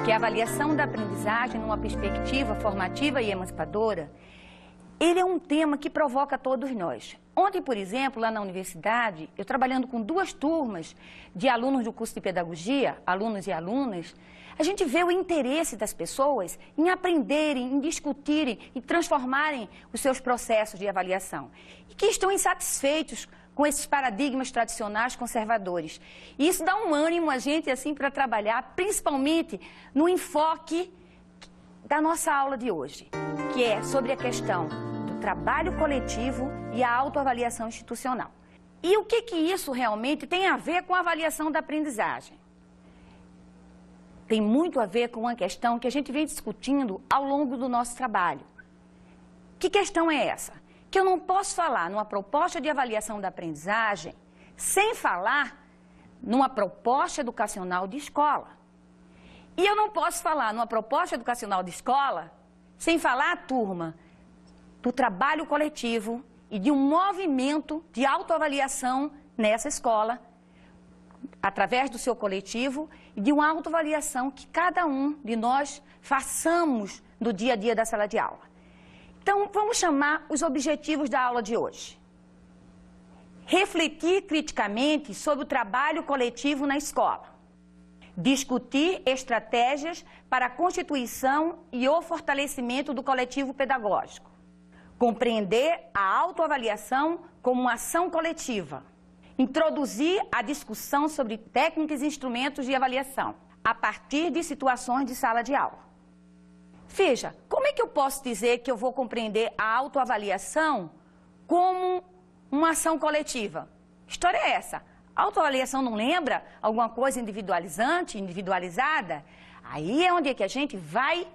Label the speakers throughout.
Speaker 1: que a avaliação da aprendizagem numa perspectiva formativa e emancipadora, ele é um tema que provoca todos nós. Ontem, por exemplo, lá na universidade, eu trabalhando com 2 turmas de alunos do curso de pedagogia, alunos e alunas, a gente vê o interesse das pessoas em aprenderem, em discutirem e transformarem os seus processos de avaliação. E que estão insatisfeitos com esses paradigmas tradicionais conservadores. E isso dá um ânimo a gente assim para trabalhar, principalmente no enfoque da nossa aula de hoje, que é sobre a questão do trabalho coletivo e a autoavaliação institucional. E o que isso realmente tem a ver com a avaliação da aprendizagem? Tem muito a ver com uma questão que a gente vem discutindo ao longo do nosso trabalho. Que questão é essa? Que eu não posso falar numa proposta de avaliação da aprendizagem sem falar numa proposta educacional de escola. E eu não posso falar numa proposta educacional de escola sem falar, turma, do trabalho coletivo e de um movimento de autoavaliação nessa escola, através do seu coletivo, e de uma autoavaliação que cada um de nós façamos no dia a dia da sala de aula. Então, vamos chamar os objetivos da aula de hoje. Refletir criticamente sobre o trabalho coletivo na escola. Discutir estratégias para a constituição e o fortalecimento do coletivo pedagógico. Compreender a autoavaliação como uma ação coletiva. Introduzir a discussão sobre técnicas e instrumentos de avaliação, a partir de situações de sala de aula. Veja, como é que eu posso dizer que eu vou compreender a autoavaliação como uma ação coletiva? História é essa? A autoavaliação não lembra alguma coisa individualizante, individualizada? Aí é onde é que a gente vai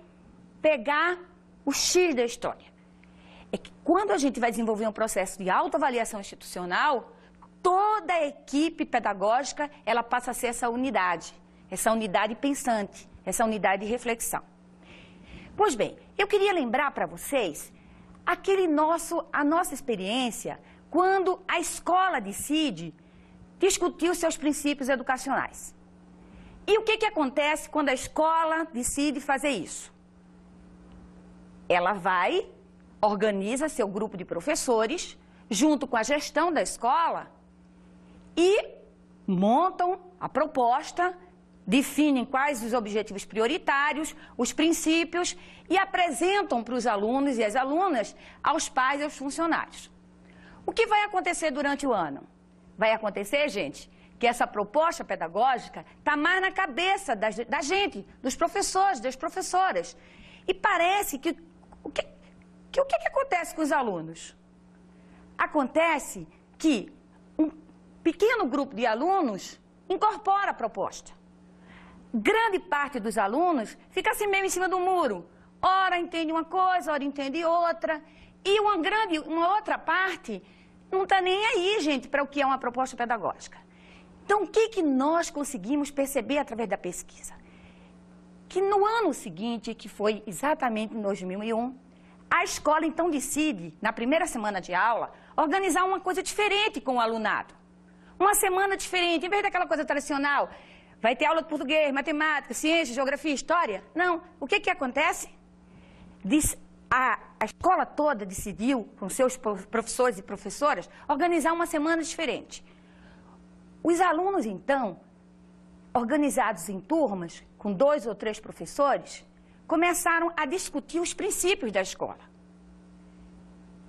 Speaker 1: pegar o X da história. É que quando a gente vai desenvolver um processo de autoavaliação institucional, toda a equipe pedagógica, ela passa a ser essa unidade pensante, essa unidade de reflexão. Pois bem, eu queria lembrar para vocês a nossa experiência quando a escola decide discutir os seus princípios educacionais. E o que acontece quando a escola decide fazer isso? Ela vai, organiza seu grupo de professores, junto com a gestão da escola, e montam a proposta, definem quais os objetivos prioritários, os princípios, e apresentam para os alunos e as alunas, aos pais e aos funcionários. O que vai acontecer durante o ano? Vai acontecer, gente, que essa proposta pedagógica está mais na cabeça da gente, dos professores, das professoras. E parece que o que acontece com os alunos? Acontece que um pequeno grupo de alunos incorpora a proposta. Grande parte dos alunos fica assim mesmo em cima do muro. Ora entende uma coisa, ora entende outra. E uma outra parte não está nem aí, gente, para o que é uma proposta pedagógica. Então, o que nós conseguimos perceber através da pesquisa? Que no ano seguinte, que foi exatamente em 2001, a escola então decide, na primeira semana de aula, organizar uma coisa diferente com o alunado. Uma semana diferente, em vez daquela coisa tradicional, vai ter aula de português, matemática, ciência, geografia, história. Não. O que acontece? A escola toda decidiu, com seus professores e professoras, organizar uma semana diferente. Os alunos, então, organizados em turmas, com 2 ou 3 professores, começaram a discutir os princípios da escola.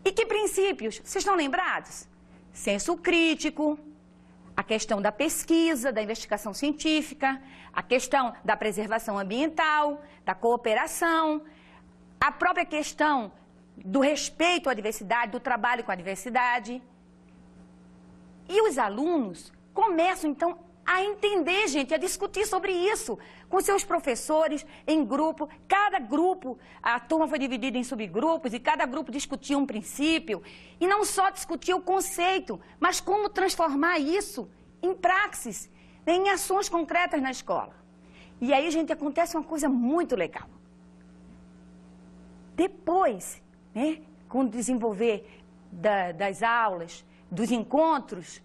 Speaker 1: E que princípios? Vocês estão lembrados? Senso crítico, a questão da pesquisa, da investigação científica, a questão da preservação ambiental, da cooperação, a própria questão do respeito à diversidade, do trabalho com a diversidade. E os alunos começam, então, a entender, gente, a discutir sobre isso com seus professores em grupo. Cada grupo, a turma foi dividida em subgrupos e cada grupo discutia um princípio. E não só discutia o conceito, mas como transformar isso em praxis, em ações concretas na escola. E aí, gente, acontece uma coisa muito legal. Depois, com o desenvolver das aulas, dos encontros,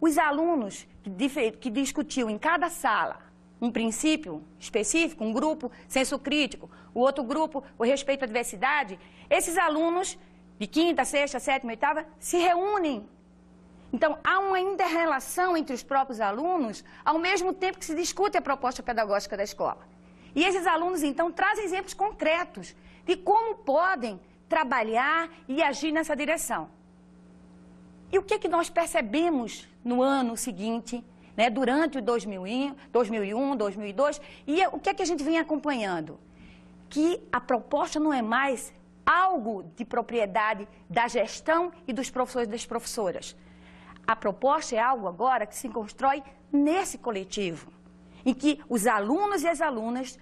Speaker 1: os alunos que discutiam em cada sala um princípio específico, um grupo, senso crítico, o outro grupo, o respeito à diversidade, esses alunos de quinta, sexta, sétima, oitava se reúnem. Então, há uma inter-relação entre os próprios alunos, ao mesmo tempo que se discute a proposta pedagógica da escola. E esses alunos, então, trazem exemplos concretos de como podem trabalhar e agir nessa direção. E o que é que nós percebemos no ano seguinte, né, durante o 2001, 2002, e o que é que a gente vem acompanhando? Que a proposta não é mais algo de propriedade da gestão e dos professores e das professoras. A proposta é algo agora que se constrói nesse coletivo, em que os alunos e as alunas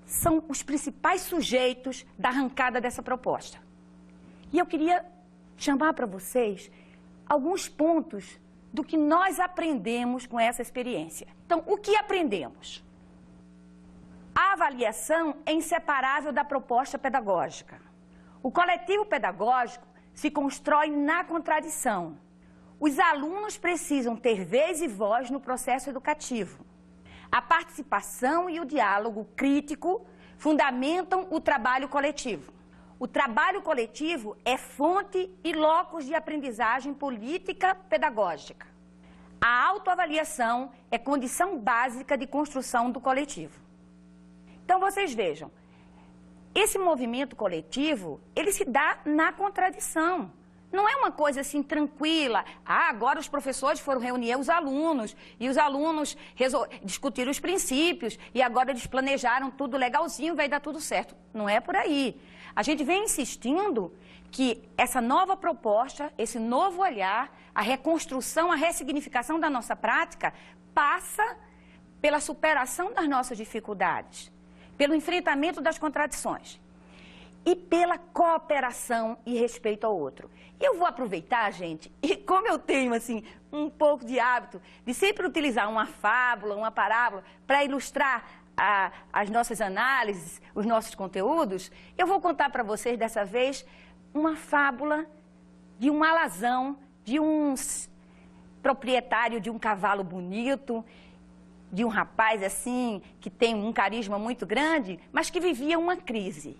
Speaker 1: são os principais sujeitos da arrancada dessa proposta. E eu queria chamar para vocês alguns pontos do que nós aprendemos com essa experiência. Então, o que aprendemos? A avaliação é inseparável da proposta pedagógica. O coletivo pedagógico se constrói na contradição. Os alunos precisam ter vez e voz no processo educativo. A participação e o diálogo crítico fundamentam o trabalho coletivo. O trabalho coletivo é fonte e locus de aprendizagem política pedagógica. A autoavaliação é condição básica de construção do coletivo. Então, vocês vejam, esse movimento coletivo, ele se dá na contradição. Não é uma coisa assim tranquila. Agora os professores foram reunir os alunos e os alunos discutiram os princípios e agora eles planejaram tudo legalzinho, vai dar tudo certo. Não é por aí. A gente vem insistindo que essa nova proposta, esse novo olhar, a reconstrução, a ressignificação da nossa prática passa pela superação das nossas dificuldades, pelo enfrentamento das contradições e pela cooperação e respeito ao outro. Eu vou aproveitar, gente, e como eu tenho, assim, um pouco de hábito de sempre utilizar uma fábula, uma parábola, para ilustrar as nossas análises, os nossos conteúdos, eu vou contar para vocês, dessa vez, uma fábula de um alazão, de um proprietário de um cavalo bonito, de um rapaz, assim, que tem um carisma muito grande, mas que vivia uma crise.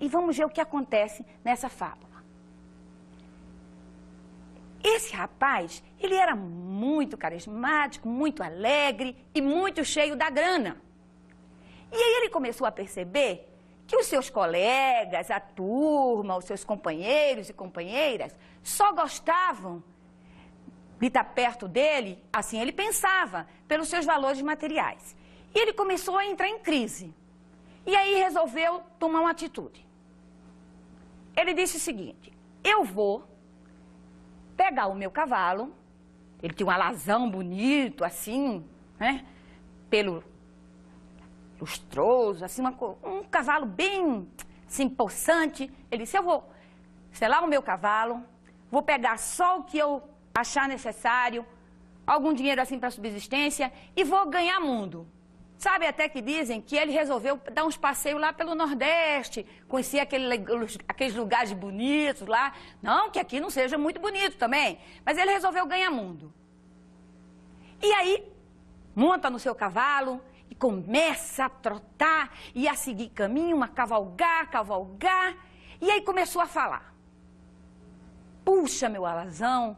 Speaker 1: E vamos ver o que acontece nessa fábula. Esse rapaz, ele era muito carismático, muito alegre e muito cheio da grana. E aí ele começou a perceber que os seus colegas, a turma, os seus companheiros e companheiras só gostavam de estar perto dele, assim ele pensava, pelos seus valores materiais. E ele começou a entrar em crise. E aí resolveu tomar uma atitude. Ele disse o seguinte: eu vou pegar o meu cavalo, ele tinha um alazão bonito, assim, né, pelo lustroso, assim, um cavalo bem, assim, possante. Ele disse: eu vou selar o meu cavalo, vou pegar só o que eu achar necessário, algum dinheiro assim para subsistência e vou ganhar mundo. Sabe até que dizem que ele resolveu dar uns passeios lá pelo Nordeste, conhecer aqueles lugares bonitos lá. Não que aqui não seja muito bonito também, mas ele resolveu ganhar mundo. E aí, monta no seu cavalo e começa a trotar e a seguir caminho, a cavalgar. E aí começou a falar: puxa, meu alazão,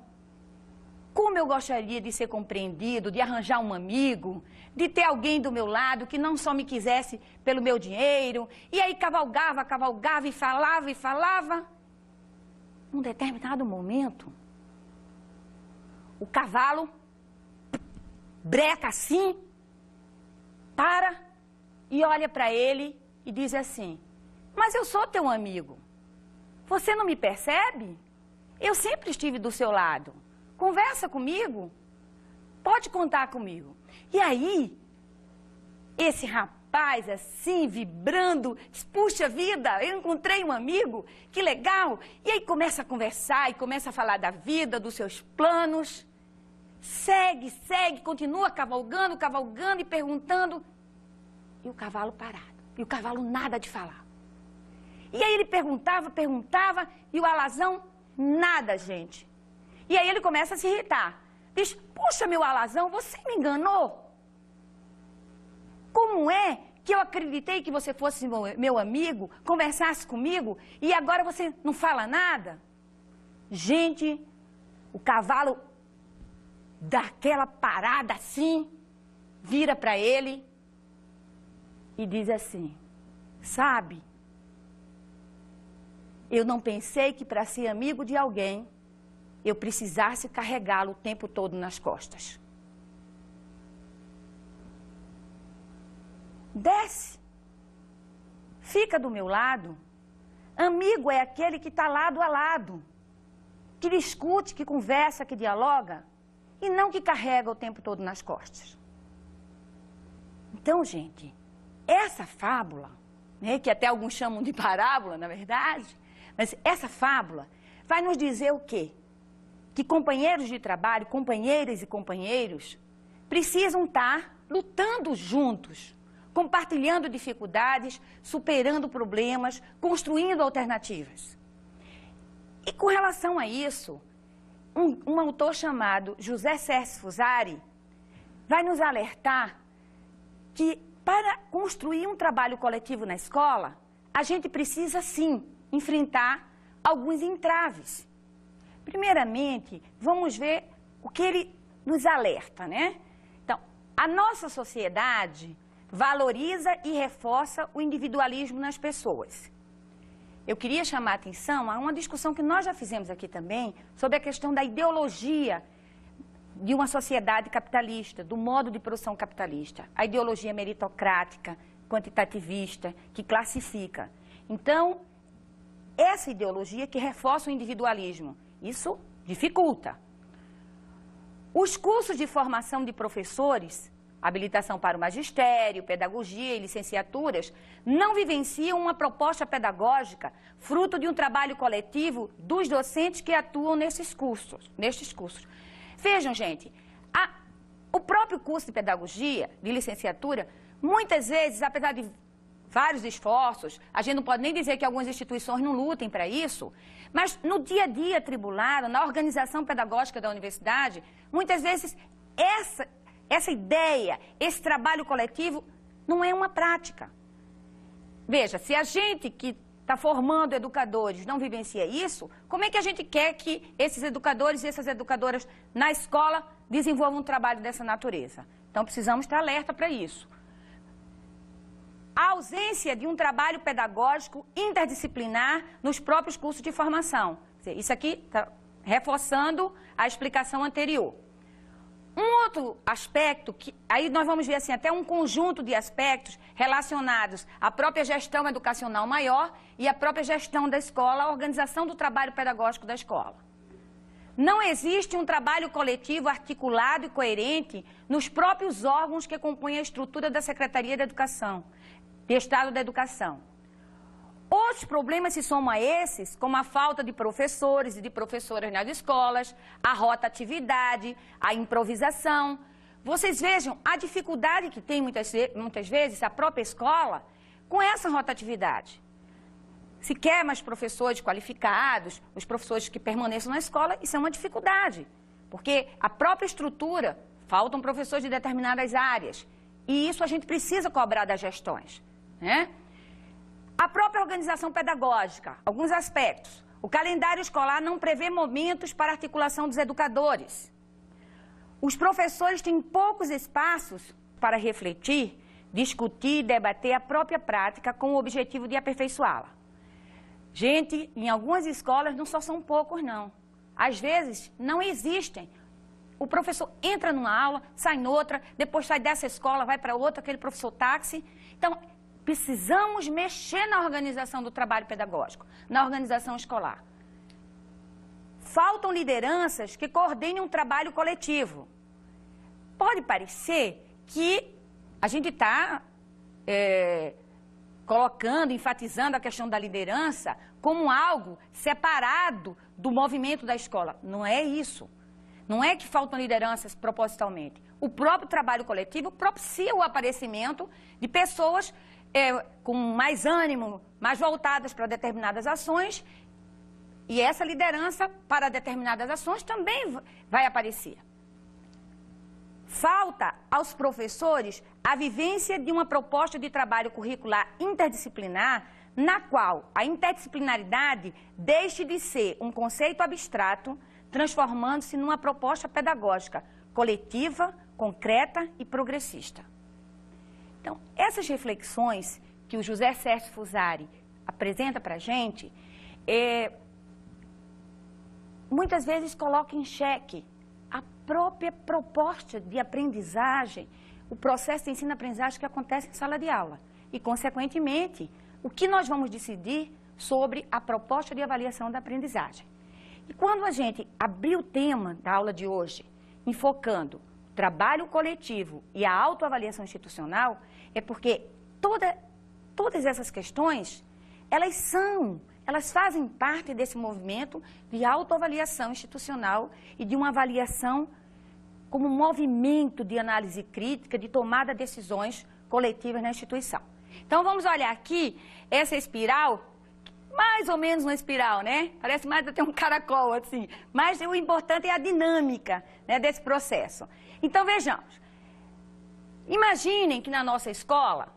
Speaker 1: como eu gostaria de ser compreendido, de arranjar um amigo, de ter alguém do meu lado que não só me quisesse pelo meu dinheiro. E aí cavalgava e falava. Num determinado momento, o cavalo breca assim, para e olha para ele e diz assim: mas eu sou teu amigo, você não me percebe? Eu sempre estive do seu lado. Conversa comigo, pode contar comigo. E aí, esse rapaz assim, vibrando, diz: puxa vida, eu encontrei um amigo, que legal. E aí começa a conversar e começa a falar da vida, dos seus planos. Segue, continua cavalgando e perguntando. E o cavalo parado, e o cavalo nada de falar. E aí ele perguntava, e o alazão nada, gente. E aí ele começa a se irritar. Diz: puxa, meu alazão, você me enganou? Como é que eu acreditei que você fosse meu amigo, conversasse comigo, e agora você não fala nada? Gente, o cavalo dá aquela parada assim, vira para ele e diz assim, sabe, eu não pensei que para ser amigo de alguém, eu precisasse carregá-lo o tempo todo nas costas. Desce, fica do meu lado. Amigo é aquele que está lado a lado, que discute, que conversa, que dialoga, e não que carrega o tempo todo nas costas. Então, gente, essa fábula, né, que até alguns chamam de parábola, na verdade, mas essa fábula vai nos dizer o quê? Que companheiros de trabalho, companheiras e companheiros, precisam estar lutando juntos, compartilhando dificuldades, superando problemas, construindo alternativas. E com relação a isso, um autor chamado José Sérgio Fusari vai nos alertar que para construir um trabalho coletivo na escola, a gente precisa sim enfrentar alguns entraves. Primeiramente, vamos ver o que ele nos alerta, né? Então, a nossa sociedade valoriza e reforça o individualismo nas pessoas. Eu queria chamar a atenção a uma discussão que nós já fizemos aqui também sobre a questão da ideologia de uma sociedade capitalista, do modo de produção capitalista. A ideologia meritocrática, quantitativista, que classifica. Então, essa ideologia que reforça o individualismo, isso dificulta. Os cursos de formação de professores, habilitação para o magistério, pedagogia e licenciaturas, não vivenciam uma proposta pedagógica fruto de um trabalho coletivo dos docentes que atuam nestes cursos. Vejam, gente, o próprio curso de pedagogia, de licenciatura, muitas vezes, apesar de vários esforços, a gente não pode nem dizer que algumas instituições não lutem para isso, mas no dia a dia atribulado, na organização pedagógica da universidade, muitas vezes essa ideia, esse trabalho coletivo, não é uma prática. Veja, se a gente que está formando educadores não vivencia isso, como é que a gente quer que esses educadores e essas educadoras na escola desenvolvam um trabalho dessa natureza? Então, precisamos estar alerta para isso. A ausência de um trabalho pedagógico interdisciplinar nos próprios cursos de formação. Isso aqui está reforçando a explicação anterior. Um outro aspecto, que aí nós vamos ver assim, até um conjunto de aspectos relacionados à própria gestão educacional maior e à própria gestão da escola, a organização do trabalho pedagógico da escola. Não existe um trabalho coletivo articulado e coerente nos próprios órgãos que compõem a estrutura da Secretaria da Educação, de Estado da Educação. Outros problemas se somam a esses, como a falta de professores e de professoras nas escolas, a rotatividade, a improvisação. Vocês vejam a dificuldade que tem muitas vezes a própria escola com essa rotatividade. Se quer mais professores qualificados, os professores que permaneçam na escola, isso é uma dificuldade, porque a própria estrutura, faltam professores de determinadas áreas, e isso a gente precisa cobrar das gestões, né? A própria organização pedagógica, alguns aspectos. O calendário escolar não prevê momentos para articulação dos educadores. Os professores têm poucos espaços para refletir, discutir e debater a própria prática com o objetivo de aperfeiçoá-la. Gente, em algumas escolas não só são poucos, não. Às vezes, não existem. O professor entra numa aula, sai noutra, depois sai dessa escola, vai para outra, aquele professor táxi. Então, precisamos mexer na organização do trabalho pedagógico, na organização escolar. Faltam lideranças que coordenem um trabalho coletivo. Pode parecer que a gente está colocando, enfatizando a questão da liderança como algo separado do movimento da escola. Não é isso. Não é que faltam lideranças propositalmente. O próprio trabalho coletivo propicia o aparecimento de pessoas com mais ânimo, mais voltadas para determinadas ações, e essa liderança para determinadas ações também vai aparecer. falta aos professores a vivência de uma proposta de trabalho curricular interdisciplinar, na qual a interdisciplinaridade deixe de ser um conceito abstrato, transformando-se numa proposta pedagógica coletiva, concreta e progressista. Então, essas reflexões que o José Sérgio Fusari apresenta para a gente, muitas vezes coloca em xeque a própria proposta de aprendizagem, o processo de ensino-aprendizagem que acontece em sala de aula. E, consequentemente, o que nós vamos decidir sobre a proposta de avaliação da aprendizagem. E quando a gente abrir o tema da aula de hoje, enfocando o trabalho coletivo e a autoavaliação institucional, é porque todas essas questões, elas fazem parte desse movimento de autoavaliação institucional e de uma avaliação como movimento de análise crítica, de tomada de decisões coletivas na instituição. Então, vamos olhar aqui essa espiral, mais ou menos uma espiral, né? Parece mais até um caracol, assim. Mas o importante é a dinâmica, né, desse processo. Então, vejamos. Imaginem que na nossa escola,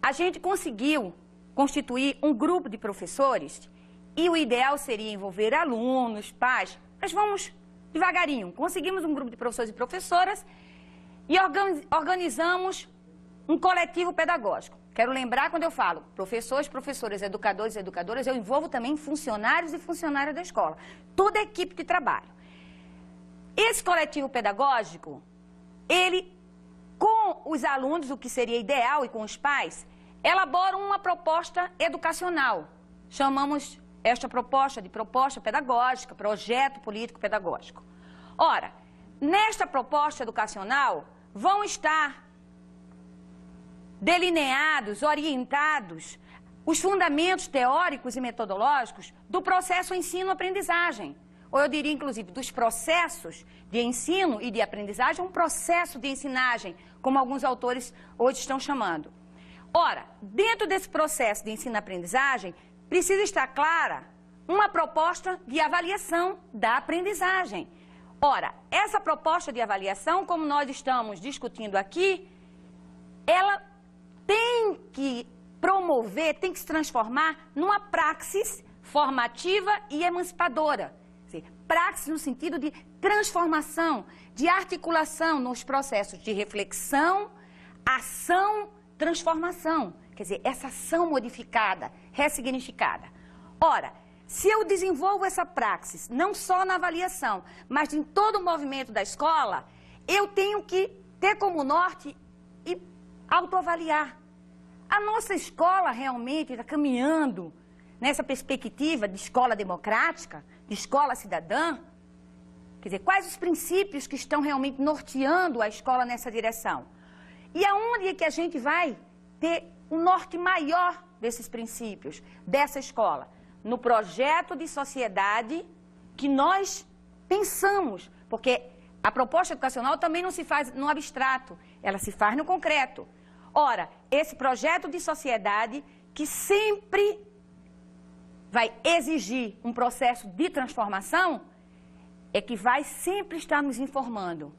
Speaker 1: a gente conseguiu constituir um grupo de professores e o ideal seria envolver alunos, pais, mas vamos devagarinho. Conseguimos um grupo de professores e professoras e organizamos um coletivo pedagógico. Quero lembrar, quando eu falo professores, professoras, educadores e educadoras, eu envolvo também funcionários e funcionárias da escola. Toda a equipe de trabalho. Esse coletivo pedagógico, ele, com os alunos, o que seria ideal, e com os pais, elabora uma proposta educacional. Chamamos esta proposta de proposta pedagógica, projeto político pedagógico. Ora, nesta proposta educacional vão estar delineados, orientados, os fundamentos teóricos e metodológicos do processo ensino-aprendizagem. Ou eu diria, inclusive, dos processos de ensino e de aprendizagem, um processo de ensinagem, como alguns autores hoje estão chamando. Ora, dentro desse processo de ensino-aprendizagem, precisa estar clara uma proposta de avaliação da aprendizagem. Ora, essa proposta de avaliação, como nós estamos discutindo aqui, ela tem que promover, tem que se transformar numa praxis formativa e emancipadora. Quer dizer, praxis no sentido de transformação, de articulação nos processos de reflexão, ação, transformação. Quer dizer, essa ação modificada, ressignificada. Ora, se eu desenvolvo essa praxis, não só na avaliação, mas em todo o movimento da escola, eu tenho que ter como norte e autoavaliar. A nossa escola realmente está caminhando nessa perspectiva de escola democrática, de escola cidadã? Quer dizer, quais os princípios que estão realmente norteando a escola nessa direção? E aonde é que a gente vai ter um norte maior desses princípios, dessa escola? No projeto de sociedade que nós pensamos, porque a proposta educacional também não se faz no abstrato, ela se faz no concreto. Ora, esse projeto de sociedade que sempre vai exigir um processo de transformação, é que vai sempre estar nos informando.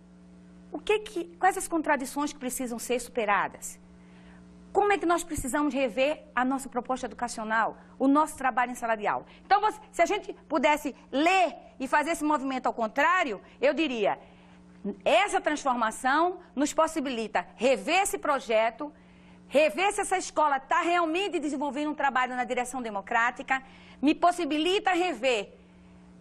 Speaker 1: Quais as contradições que precisam ser superadas? Como é que nós precisamos rever a nossa proposta educacional, o nosso trabalho em sala de aula? Então, se a gente pudesse ler e fazer esse movimento ao contrário, eu diria, essa transformação nos possibilita rever esse projeto, rever se essa escola está realmente desenvolvendo um trabalho na direção democrática, me possibilita rever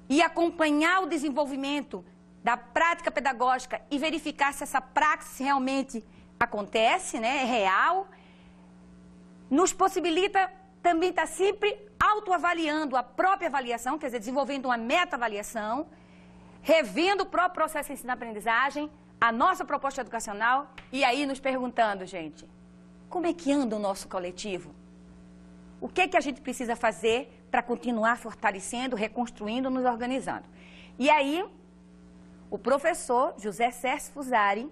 Speaker 1: e acompanhar o desenvolvimento da prática pedagógica e verificar se essa praxis realmente acontece, né, é real. Nos possibilita também estar sempre autoavaliando a própria avaliação, quer dizer, desenvolvendo uma meta-avaliação, revendo o próprio processo de ensino-aprendizagem, a nossa proposta educacional, e aí nos perguntando, gente, como é que anda o nosso coletivo? O que é que a gente precisa fazer para continuar fortalecendo, reconstruindo, nos organizando? E aí, o professor José Sérgio Fusari,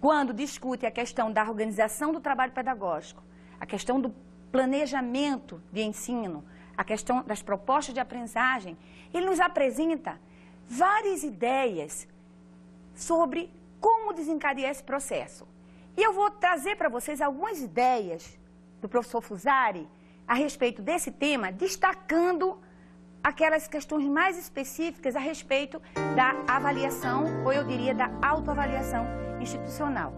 Speaker 1: quando discute a questão da organização do trabalho pedagógico, a questão do planejamento de ensino, a questão das propostas de aprendizagem, ele nos apresenta várias ideias sobre como desencadear esse processo. E eu vou trazer para vocês algumas ideias do professor Fusari a respeito desse tema, destacando aquelas questões mais específicas a respeito da avaliação, ou eu diria da autoavaliação institucional,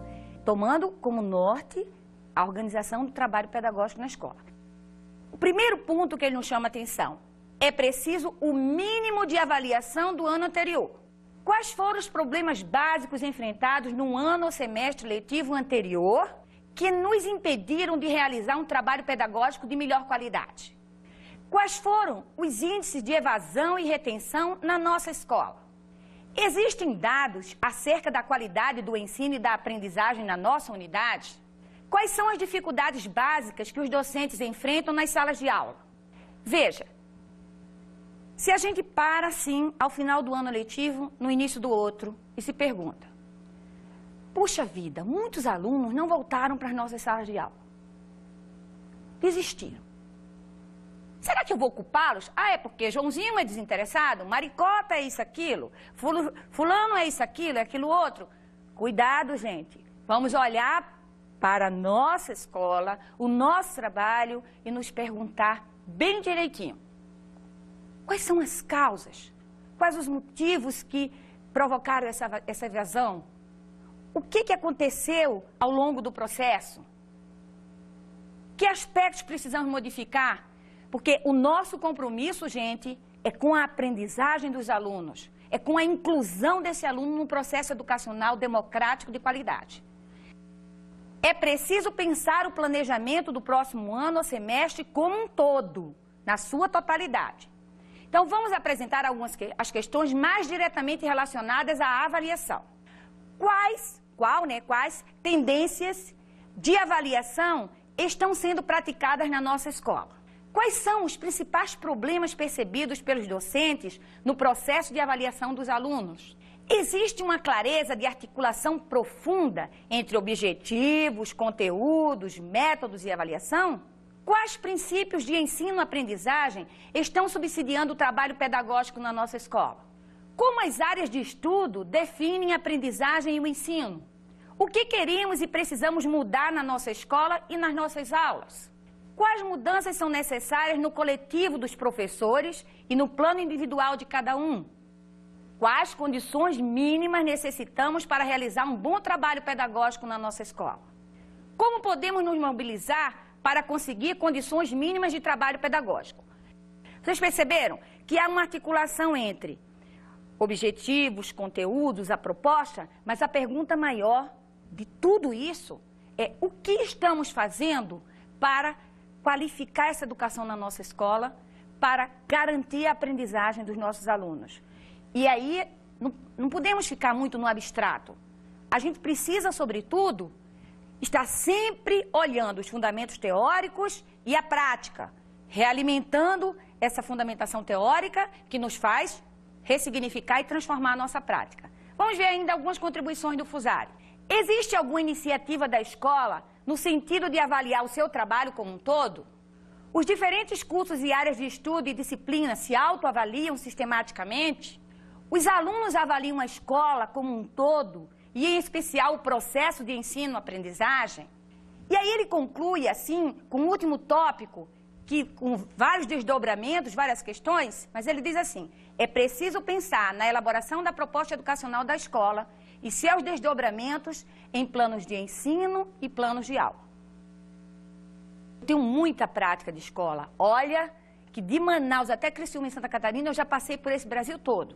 Speaker 1: tomando como norte a organização do trabalho pedagógico na escola. O primeiro ponto que ele nos chama a atenção: é preciso o mínimo de avaliação do ano anterior. Quais foram os problemas básicos enfrentados no ano ou semestre letivo anterior que nos impediram de realizar um trabalho pedagógico de melhor qualidade? Quais foram os índices de evasão e retenção na nossa escola? Existem dados acerca da qualidade do ensino e da aprendizagem na nossa unidade? Quais são as dificuldades básicas que os docentes enfrentam nas salas de aula? Veja, se a gente para assim, ao final do ano letivo, no início do outro, e se pergunta: puxa vida, muitos alunos não voltaram para as nossas salas de aula. Desistiram. Será que eu vou culpá-los? Ah, é porque Joãozinho é desinteressado, Maricota é isso, aquilo, fulano é isso, aquilo, é aquilo outro. Cuidado, gente. Vamos olhar para a nossa escola, o nosso trabalho e nos perguntar bem direitinho: quais são as causas? Quais os motivos que provocaram essa evasão? O que aconteceu ao longo do processo? Que aspectos precisamos modificar? Porque o nosso compromisso, gente, é com a aprendizagem dos alunos, é com a inclusão desse aluno num processo educacional democrático de qualidade. É preciso pensar o planejamento do próximo ano ou semestre como um todo, na sua totalidade. Então, vamos apresentar as questões mais diretamente relacionadas à avaliação. Quais tendências de avaliação estão sendo praticadas na nossa escola? Quais são os principais problemas percebidos pelos docentes no processo de avaliação dos alunos? Existe uma clareza de articulação profunda entre objetivos, conteúdos, métodos e avaliação? Quais princípios de ensino-aprendizagem estão subsidiando o trabalho pedagógico na nossa escola? Como as áreas de estudo definem a aprendizagem e o ensino? O que queremos e precisamos mudar na nossa escola e nas nossas aulas? Quais mudanças são necessárias no coletivo dos professores e no plano individual de cada um? Quais condições mínimas necessitamos para realizar um bom trabalho pedagógico na nossa escola? Como podemos nos mobilizar para conseguir condições mínimas de trabalho pedagógico? Vocês perceberam que há uma articulação entre objetivos, conteúdos, a proposta, mas a pergunta maior de tudo isso é: o que estamos fazendo para qualificar essa educação na nossa escola, para garantir a aprendizagem dos nossos alunos? E aí, não podemos ficar muito no abstrato. A gente precisa, sobretudo, estar sempre olhando os fundamentos teóricos e a prática, realimentando essa fundamentação teórica que nos faz ressignificar e transformar a nossa prática. Vamos ver ainda algumas contribuições do Fusari. Existe alguma iniciativa da escola no sentido de avaliar o seu trabalho como um todo? Os diferentes cursos e áreas de estudo e disciplina se autoavaliam sistematicamente? Os alunos avaliam a escola como um todo, e em especial o processo de ensino-aprendizagem? E aí ele conclui, assim, com o último tópico, que com vários desdobramentos, várias questões, mas ele diz assim: é preciso pensar na elaboração da proposta educacional da escola e seus desdobramentos em planos de ensino e planos de aula. Eu tenho muita prática de escola. Olha que de Manaus até Criciúma, em Santa Catarina, eu já passei por esse Brasil todo.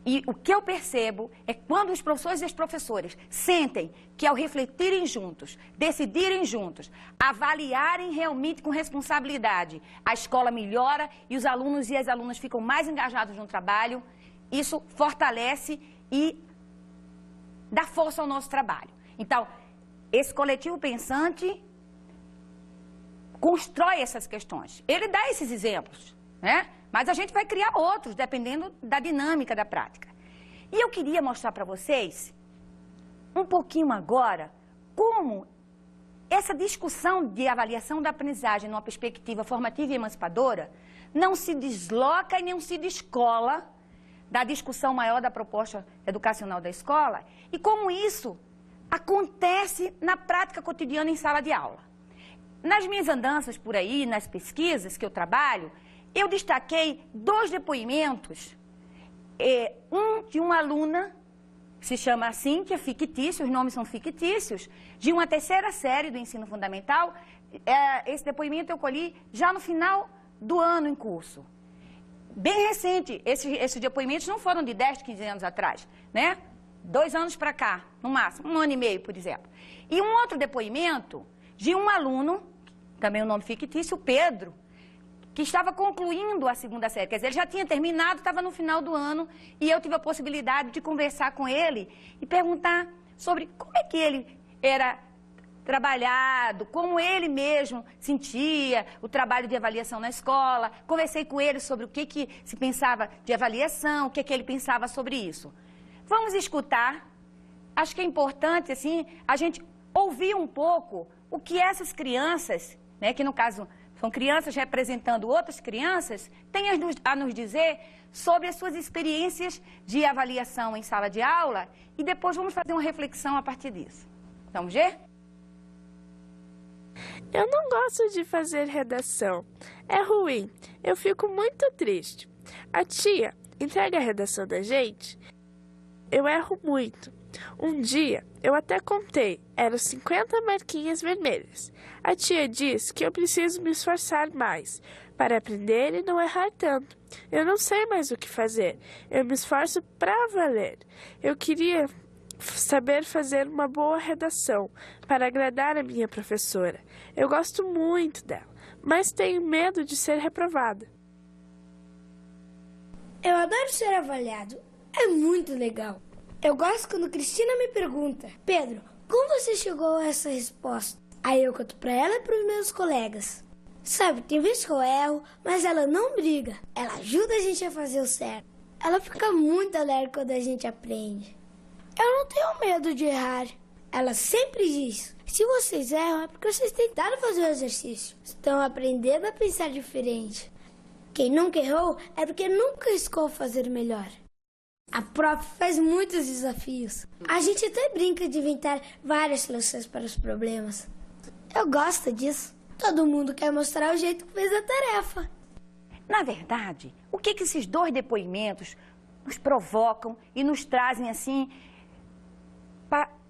Speaker 1: E o que eu percebo é quando os professores e as professoras sentem que, ao refletirem juntos, decidirem juntos, avaliarem realmente com responsabilidade, a escola melhora e os alunos e as alunas ficam mais engajados no trabalho, isso fortalece e dá força ao nosso trabalho. Então, esse coletivo pensante constrói essas questões. Ele dá esses exemplos, né? Mas a gente vai criar outros, dependendo da dinâmica da prática. E eu queria mostrar para vocês, um pouquinho agora, como essa discussão de avaliação da aprendizagem numa perspectiva formativa e emancipadora não se desloca e não se descola da discussão maior da proposta educacional da escola e como isso acontece na prática cotidiana em sala de aula. Nas minhas andanças por aí, nas pesquisas que eu trabalho, eu destaquei 2 depoimentos, um de uma aluna, se chama Cíntia, fictício, os nomes são fictícios, de uma 3ª série do ensino fundamental. Esse depoimento eu colhi já no final do ano em curso. Bem recente, esses depoimentos não foram de 10, 15 anos atrás, né? 2 anos para cá, no máximo, 1 ano e meio, por exemplo. E um outro depoimento de um aluno, também o nome fictício, Pedro, que estava concluindo a 2ª série. Quer dizer, ele já tinha terminado, estava no final do ano, e eu tive a possibilidade de conversar com ele e perguntar sobre como é que ele era trabalhado, como ele mesmo sentia o trabalho de avaliação na escola. Conversei com ele sobre o que se pensava de avaliação, o que ele pensava sobre isso. Vamos escutar. Acho que é importante, assim, a gente ouvir um pouco o que essas crianças, né, que no caso são crianças representando outras crianças, têm a nos dizer sobre as suas experiências de avaliação em sala de aula e depois vamos fazer uma reflexão a partir disso. Vamos ver?
Speaker 2: Eu não gosto de fazer redação. É ruim. Eu fico muito triste. A tia entrega a redação da gente. Eu erro muito. Um dia, eu até contei, eram 50 marquinhas vermelhas. A tia diz que eu preciso me esforçar mais para aprender e não errar tanto. Eu não sei mais o que fazer. Eu me esforço para valer. Eu queria saber fazer uma boa redação para agradar a minha professora. Eu gosto muito dela, mas tenho medo de ser reprovada.
Speaker 3: Eu adoro ser avaliado. É muito legal. Eu gosto quando Cristina me pergunta: Pedro, como você chegou a essa resposta? Aí eu conto pra ela e pros meus colegas. Sabe, tem vezes que eu erro, mas ela não briga. Ela ajuda a gente a fazer o certo. Ela fica muito alegre quando a gente aprende. Eu não tenho medo de errar. Ela sempre diz: se vocês erram é porque vocês tentaram fazer o exercício. Estão aprendendo a pensar diferente. Quem nunca errou é porque nunca escolheu fazer melhor. A prof faz muitos desafios. A gente até brinca de inventar várias soluções para os problemas. Eu gosto disso. Todo mundo quer mostrar o jeito que fez a tarefa.
Speaker 1: Na verdade, o que esses 2 depoimentos nos provocam e nos trazem, assim,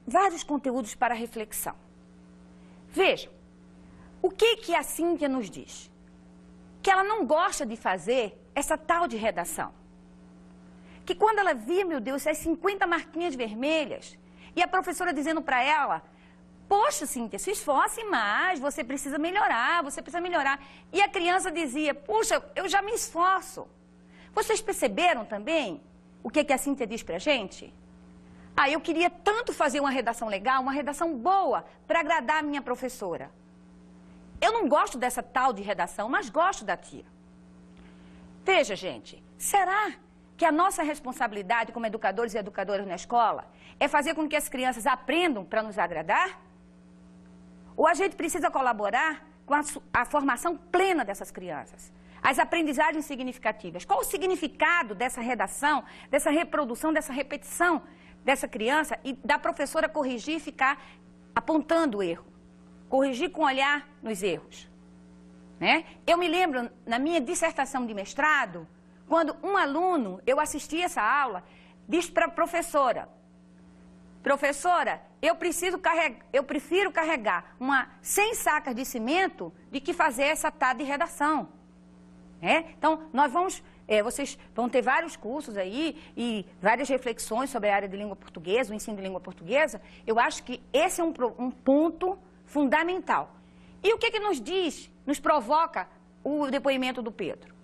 Speaker 1: vários conteúdos para reflexão? Vejam, o que a Cíntia nos diz? Que ela não gosta de fazer essa tal de redação. Que quando ela via, meu Deus, essas 50 marquinhas vermelhas, e a professora dizendo para ela: poxa, Cíntia, se esforce mais, você precisa melhorar, você precisa melhorar. E a criança dizia: puxa, eu já me esforço. Vocês perceberam também o que a Cíntia diz para a gente? Ah, eu queria tanto fazer uma redação legal, uma redação boa, para agradar a minha professora. Eu não gosto dessa tal de redação, mas gosto da tia. Veja, gente, será que a nossa responsabilidade como educadores e educadoras na escola é fazer com que as crianças aprendam para nos agradar? Ou a gente precisa colaborar com a formação plena dessas crianças? As aprendizagens significativas. Qual o significado dessa redação, dessa reprodução, dessa repetição dessa criança e da professora corrigir e ficar apontando o erro? Corrigir com olhar nos erros, né? Eu me lembro, na minha dissertação de mestrado, quando um aluno, eu assisti essa aula, disse para a professora: professora, eu prefiro carregar 100 sacas de cimento do que fazer essa tal de redação. Então, vocês vão ter vários cursos aí e várias reflexões sobre a área de língua portuguesa, o ensino de língua portuguesa. Eu acho que esse é um ponto fundamental. E o que nos diz, nos provoca o depoimento do Pedro?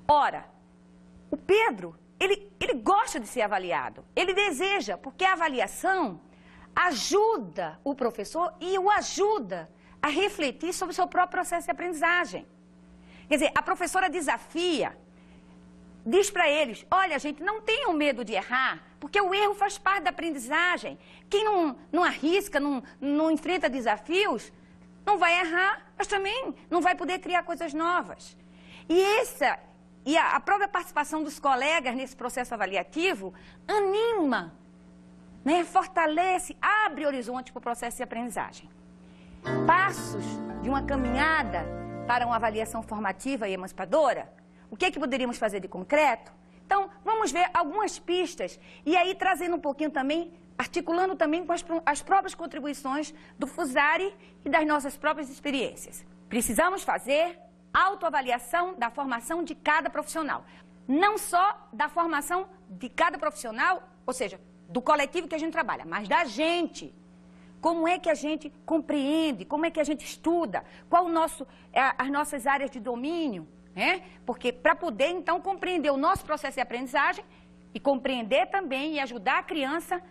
Speaker 1: Ora, o Pedro, ele gosta de ser avaliado, ele deseja, porque a avaliação ajuda o professor e o ajuda a refletir sobre o seu próprio processo de aprendizagem. Quer dizer, a professora desafia, diz para eles: olha, gente, não tenham medo de errar, porque o erro faz parte da aprendizagem. Quem não arrisca, não enfrenta desafios, não vai errar, mas também não vai poder criar coisas novas. E e a própria participação dos colegas nesse processo avaliativo anima, né, fortalece, abre horizonte para o processo de aprendizagem. Passos de uma caminhada para uma avaliação formativa e emancipadora. O que é que poderíamos fazer de concreto? Então, vamos ver algumas pistas e aí trazendo um pouquinho também, articulando também com as próprias contribuições do Fusari e das nossas próprias experiências. Precisamos fazer autoavaliação da formação de cada profissional. Não só da formação de cada profissional, ou seja, do coletivo que a gente trabalha, mas da gente. Como é que a gente compreende, como é que a gente estuda, qual as nossas áreas de domínio, né? Porque para poder, então, compreender o nosso processo de aprendizagem e compreender também e ajudar a criança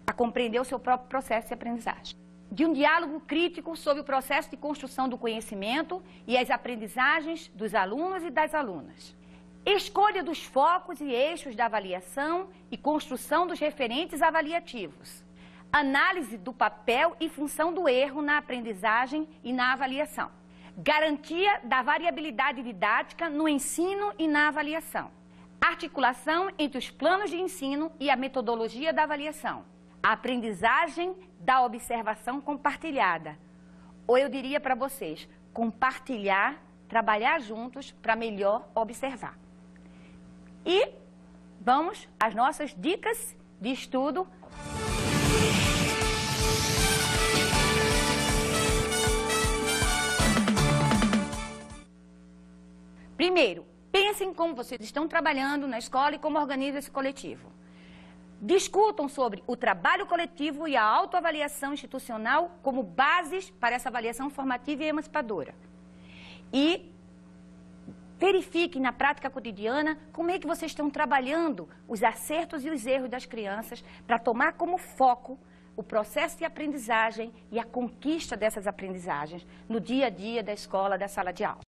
Speaker 1: a compreender o seu próprio processo de aprendizagem. De um diálogo crítico sobre o processo de construção do conhecimento e as aprendizagens dos alunos e das alunas. Escolha dos focos e eixos da avaliação e construção dos referentes avaliativos. Análise do papel e função do erro na aprendizagem e na avaliação. Garantia da variabilidade didática no ensino e na avaliação. Articulação entre os planos de ensino e a metodologia da avaliação. A aprendizagem da observação compartilhada. Ou eu diria para vocês, compartilhar, trabalhar juntos para melhor observar. E vamos às nossas dicas de estudo. Primeiro, pensem como vocês estão trabalhando na escola e como organiza esse coletivo. Discutam sobre o trabalho coletivo e a autoavaliação institucional como bases para essa avaliação formativa e emancipadora. E verifiquem na prática cotidiana como é que vocês estão trabalhando os acertos e os erros das crianças para tomar como foco o processo de aprendizagem e a conquista dessas aprendizagens no dia a dia da escola, da sala de aula.